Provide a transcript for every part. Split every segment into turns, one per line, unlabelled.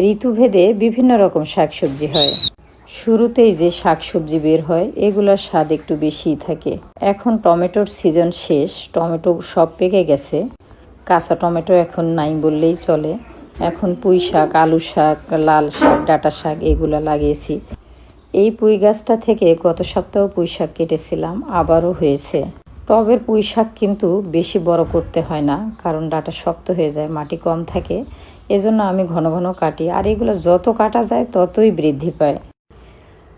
ঋতুভেদে বিভিন্ন রকম শাকসবজি হয়। শুরুতেই যে শাকসবজি বের হয় এগুলোর স্বাদ একটু বেশিই থাকে। এখন টমেটোর সিজন শেষ, টমেটো সব পেকে গেছে, কাঁচা টমেটো এখন নাই বললেই চলে। এখন পুঁই শাক, আলু শাক, লাল শাক, ডাঁটা শাক এগুলো লাগিয়েছি। এই পুঁই গাছটা থেকে গত সপ্তাহ পুঁই শাক কেটেছিলাম, আবারও হয়েছে। টবের পুঁই শাক কিন্তু বেশি বড় করতে হয় না, কারণ ডাঁটা শক্ত হয়ে যায়, মাটি কম থাকে। এজন্য আমি ঘন ঘন কাটি, আর এগুলো যত কাটা যায় ততই বৃদ্ধি পায়।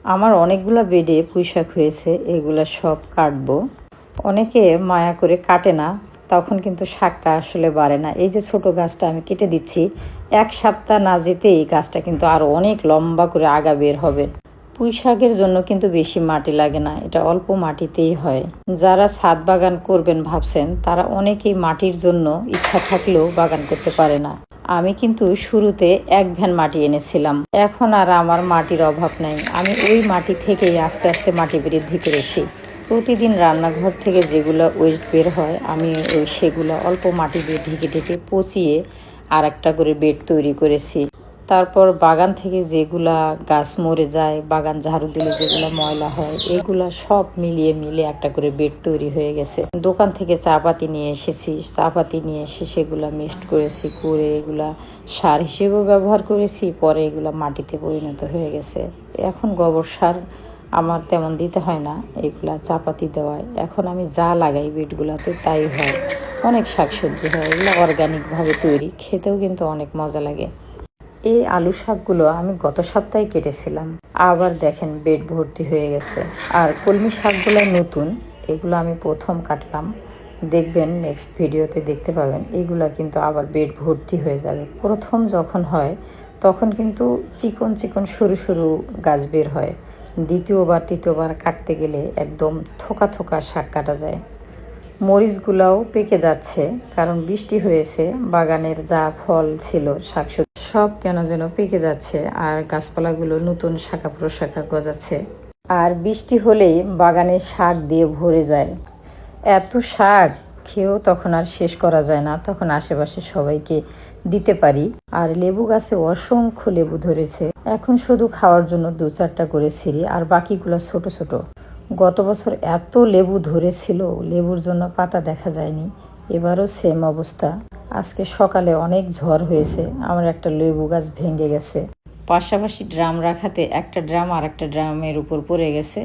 আমার অনেকগুলো বেডে পুঁই শাক হয়েছে, এগুলো সব কাটবো। অনেকে মায়া করে কাটে না, তখন কিন্তু শাকটা আসলে বাড়ে না। এই যে ছোট গাছটা আমি কেটে দিচ্ছি, 1 সপ্তাহ না যেতেই গাছটা কিন্তু আরও অনেক লম্বা করে আগা বের হবে। পুঁই শাকের জন্য কিন্তু বেশি মাটি লাগে না, এটা অল্প মাটিতেই হয়। যারা ছাদ বাগান করবেন ভাবছেন তারা অনেকেই মাটির জন্য ইচ্ছা থাকলেও বাগান করতে পারে না। আমি কিন্তু শুরুতে 1 ভ্যান মাটি এনেছিলাম, এখন আর আমার মাটির অভাব নাই। আমি ওই মাটি থেকেই আস্তে আস্তে মাটি বৃদ্ধি করেছি। প্রতিদিন রান্নাঘর থেকে যেগুলো ওয়েস্ট বের হয় আমি সেগুলো অল্প মাটি দিয়ে ঢেকে ঢেকে পচিয়ে আর একটা করে বেড তৈরি করেছি। তারপর বাগান থেকে যেগুলা গাছ মরে যায়, বাগান ঝাড়ু দিলে যেগুলো ময়লা হয়, এগুলা সব মিলিয়ে একটা করে বেড তৈরি হয়ে গেছে। দোকান থেকে চা পাতি নিয়ে এসেছি, চা পাতি নিয়ে এসে সেগুলা মিক্সড করেছি, করে এগুলা সার হিসেবেও ব্যবহার করেছি। পরে এগুলা মাটিতে পরিণত হয়ে গেছে। এখন গোবর সার আমার তেমন দিতে হয় না, এগুলা চাপাতি দেওয়ায় এখন আমি যা লাগাই বেডগুলাতে তাই হয়। অনেক শাকসবজি হয়, এগুলো অর্গানিকভাবে তৈরি, খেতেও কিন্তু অনেক মজা লাগে। এই আলু শাকগুলো আমি গত সপ্তাহে কেটেছিলাম, আবার দেখেন বেড ভর্তি হয়ে গেছে। আর কলমি শাকগুলো নতুন, এগুলো আমি প্রথম কাটলাম, দেখবেন নেক্সট ভিডিওতে দেখতে পাবেন। এগুলো কিন্তু আবার বেড ভর্তি হয়ে যাবে। প্রথম যখন হয় তখন কিন্তু চিকন চিকন সরু সরু গাছ বের হয়, দ্বিতীয়বার তৃতীয়বার কাটতে গেলে একদম থোকা থোকা শাক কাটা যায়। মরিচগুলাও পেকে যাচ্ছে, কারণ বৃষ্টি হয়েছে, বাগানের যা ফল ছিল শাকসবজি সব কেন যেন পেকে যাচ্ছে, আর গাছপালাগুলো নতুন শাখা প্রশাখা গজাচ্ছে। আর বৃষ্টি হলেই বাগানে শাক দিয়ে ভরে যায়। এত শাক খেয়েও তখন আর শেষ করা যায় না, তখন আশেপাশে সবাইকে দিতে পারি। আর লেবু গাছে অসংখ্য লেবু ধরেছে, এখন শুধু খাওয়ার জন্য 2-4টা করে ছিঁড়ি, আর বাকিগুলো ছোট ছোট। গত বছর এত লেবু ধরেছিল, লেবুর জন্য পাতা দেখা যায়নি। এবারও সেম অবস্থা। আজকে সকালে অনেক ঝড় হয়েছে, আমার একটা লেবু গাছ ভেঙে গেছে। পাশাপাশি ড্রাম রাখাতে একটা ড্রাম আর একটা ড্রামের উপর পড়ে গেছে,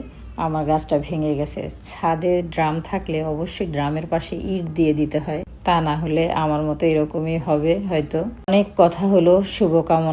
আমার গাছটা ভেঙে গেছে। ছাদে ড্রাম থাকলে অবশ্যই ড্রামের পাশে ইট দিয়ে দিতে হয়, তা না হলে আমার মতো এরকমই হবে হয়তো। অনেক কথা হলো, শুভকামনা।